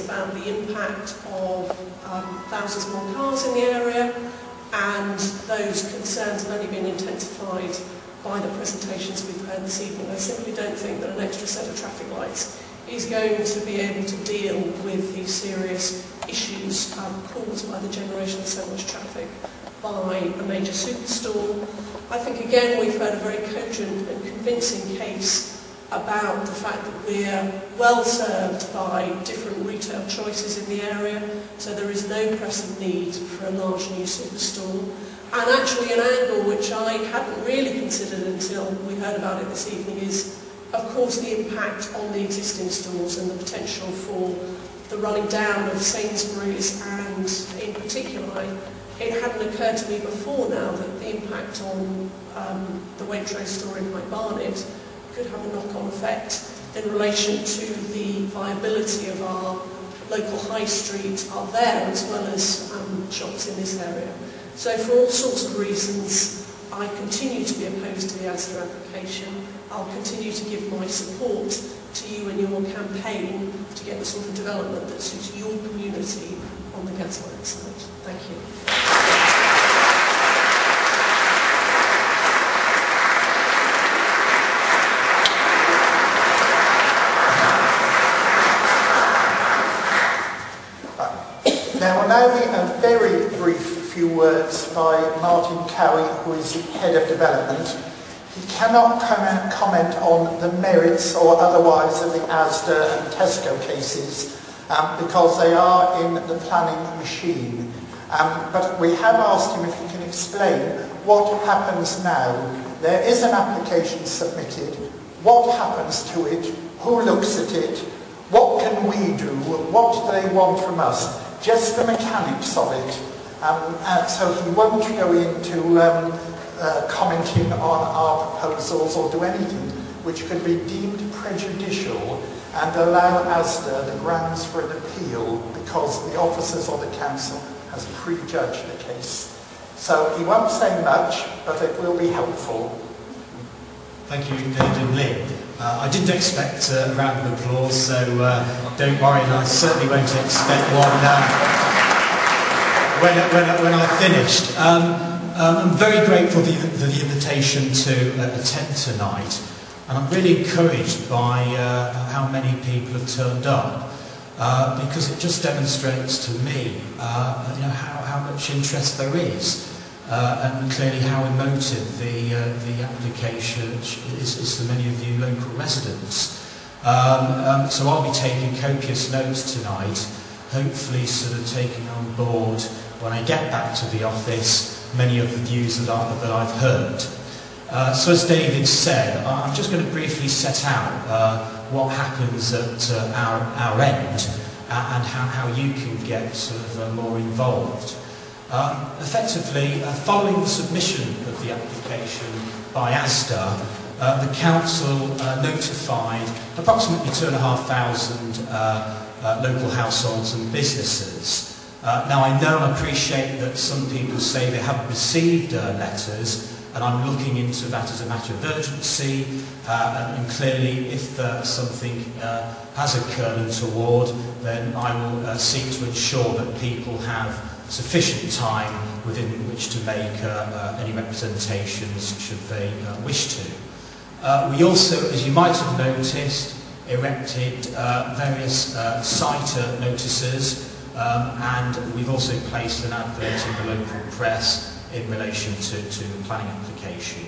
about the impact of thousands more cars in the area, and those concerns have only been intensified by the presentations we've heard this evening. I simply don't think that an extra set of traffic lights is going to be able to deal with the serious issues caused by the generation of so much traffic by a major superstore. I think again we've heard a very cogent and convincing case about the fact that we're well served by different retail choices in the area, so there is no pressing need for a large new superstore. And actually an angle which I hadn't really considered until we heard about it this evening is, of course, the impact on the existing stores and the potential for the running down of Sainsbury's, and in particular, it hadn't occurred to me before now that the impact on the Waitrose store in High Barnet could have a knock-on effect in relation to the viability of our local high street up there, as well as shops in this area. So for all sorts of reasons, I continue to be opposed to the ASDA application. I'll continue to give my support to you and your campaign to get the sort of development that suits your community on the Gasworks site. Thank you. There will now be a very brief few words by Martin Cowie, who is Head of Development. He cannot comment on the merits or otherwise of the ASDA and Tesco cases because they are in the planning machine. But we have asked him if he can explain what happens now. There is an application submitted. What happens to it? Who looks at it? What can we do? What do they want from us? Just the mechanics of it. So he won't go into commenting on our proposals or do anything which could be deemed prejudicial and allow ASDA the grounds for an appeal because the officers or the council has prejudged the case. So he won't say much, but it will be helpful. Thank you, David and Lynn. I didn't expect a round of applause, so don't worry, and I certainly won't expect one when I've finished. I'm very grateful for the invitation to attend tonight, and I'm really encouraged by how many people have turned up, because it just demonstrates to me how much interest there is. And clearly how emotive the application is to many of you local residents. So I'll be taking copious notes tonight, hopefully sort of taking on board when I get back to the office many of the views that I've heard. So as David said, I'm just going to briefly set out what happens at our end and how you can get sort of more involved. Effectively, following the submission of the application by ASDA, the council notified approximately 2,500 local households and businesses. Now I know and appreciate that some people say they haven't received letters, and I'm looking into that as a matter of urgency, and clearly if something has occurred untoward, then I will seek to ensure that people have sufficient time within which to make any representations should they wish to. We also, as you might have noticed, erected various CITA notices, and we've also placed an advert in the local press in relation to the planning application.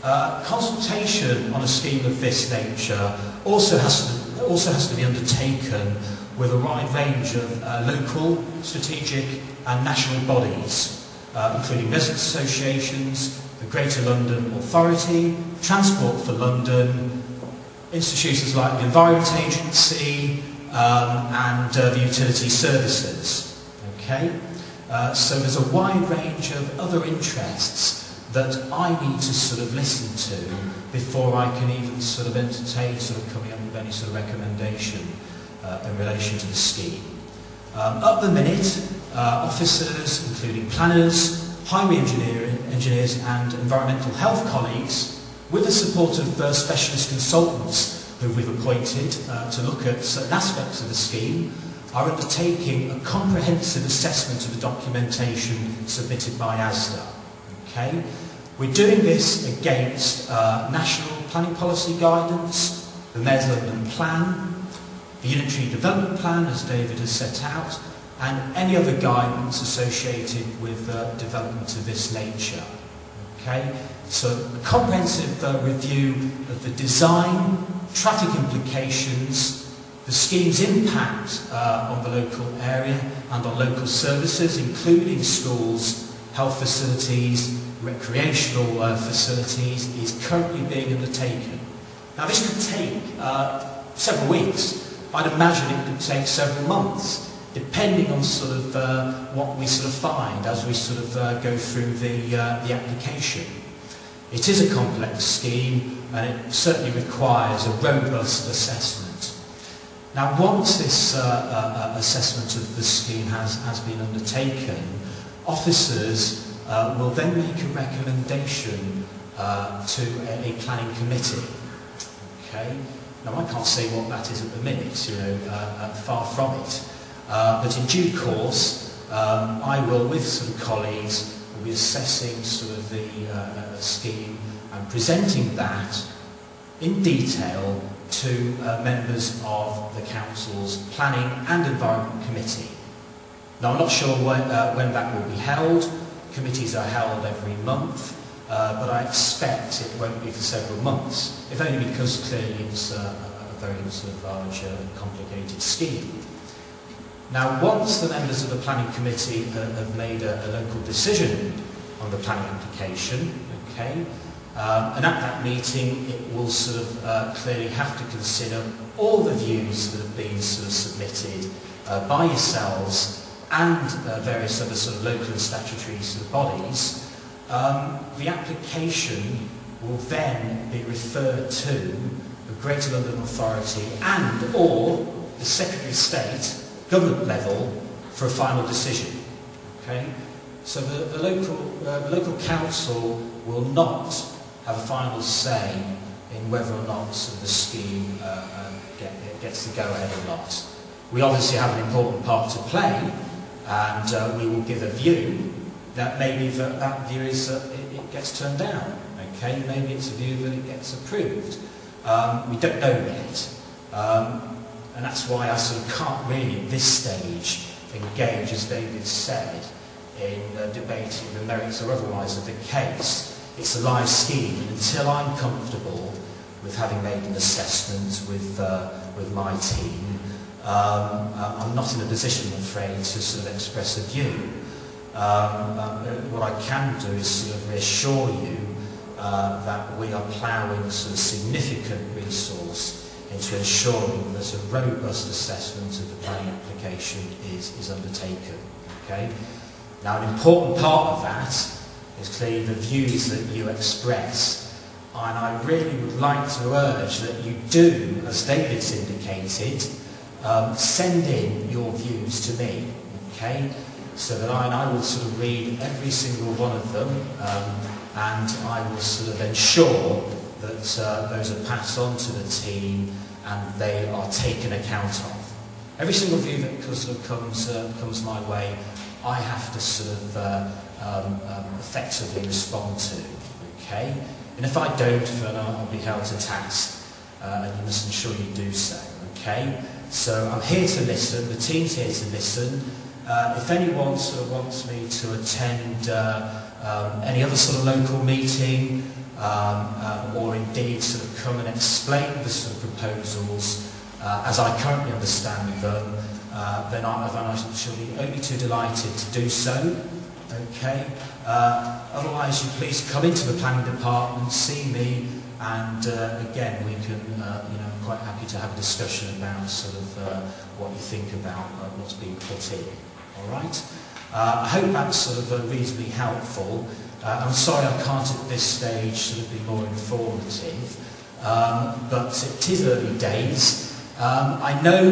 Consultation on a scheme of this nature also has to be undertaken with a wide range of local, strategic and national bodies, including resident associations, the Greater London Authority, Transport for London, institutions like the Environment Agency and the Utility Services. Okay? So there's a wide range of other interests that I need to sort of listen to before I can even sort of entertain sort of coming up with any sort of recommendation in relation to the scheme. At the minute, officers, including planners, highway engineers and environmental health colleagues, with the support of specialist consultants who we've appointed to look at certain aspects of the scheme, are undertaking a comprehensive assessment of the documentation submitted by ASDA. Okay? We're doing this against national planning policy guidance, the Mayor's London Plan, the Unitary Development Plan, as David has set out, and any other guidance associated with development of this nature. Okay? So a comprehensive review of the design, traffic implications, the scheme's impact on the local area and on local services, including schools, health facilities, recreational facilities, is currently being undertaken. Now this could take several weeks. I'd imagine it could take several months, depending on sort of what we sort of find as we sort of go through the application. It is a complex scheme and it certainly requires a robust assessment. Now once this assessment of the scheme has been undertaken, officers will then make a recommendation to a planning committee. Okay? Now I can't say what that is at the minute, you know, far from it. But in due course, I will, with some colleagues, will be assessing sort of the scheme and presenting that in detail to members of the Council's Planning and Environment Committee. Now I'm not sure when that will be held. Committees are held every month, but I expect it won't be for several months, if only because clearly it's a very sort of large, complicated scheme. Now once the members of the Planning Committee have made a local decision on the planning application, okay, and at that meeting it will sort of clearly have to consider all the views that have been sort of submitted by yourselves and various other sort of local and statutory sort of bodies. The application will then be referred to the Greater London Authority and or the Secretary of State government level for a final decision. Okay? So the local council will not have a final say in whether or not the scheme gets the go-ahead or not. We obviously have an important part to play, and we will give a view that maybe that view is it gets turned down. Okay, maybe it's a view that it gets approved. We don't know yet, and that's why I sort of can't really at this stage engage, as David said, in debating the merits or otherwise of the case. It's a live scheme, and until I'm comfortable with having made an assessment with my team, I'm not in a position, I'm afraid, to sort of express a view. What I can do is sort of reassure you that we are ploughing sort of significant resource into ensuring that a robust assessment of the planning application is undertaken. Okay? Now, an important part of that is clearly the views that you express, and I really would like to urge that you do, as David's indicated, send in your views to me, okay? So that I will sort of read every single one of them, and I will sort of ensure that those are passed on to the team and they are taken account of. Every single view that sort of comes my way, I have to sort of effectively respond to, okay? And if I don't, then I'll be held to task, and you must ensure you do so, okay? So I'm here to listen, the team's here to listen. If anyone sort of wants me to attend any other sort of local meeting, or indeed sort of come and explain the sort of proposals as I currently understand them, then I shall be only too delighted to do so. Okay. Otherwise, you please come into the planning department, see me, and again we can, I'm quite happy to have a discussion about sort of what you think about what's being put in. All right. I hope that's sort of reasonably helpful. I'm sorry I can't at this stage sort of be more informative, but it is early days. I know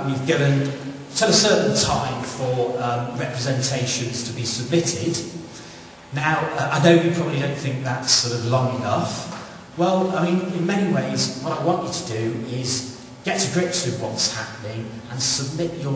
we've given till a certain time for representations to be submitted. Now, I know you probably don't think that's sort of long enough. Well, I mean, in many ways, what I want you to do is get to grips with what's happening and submit your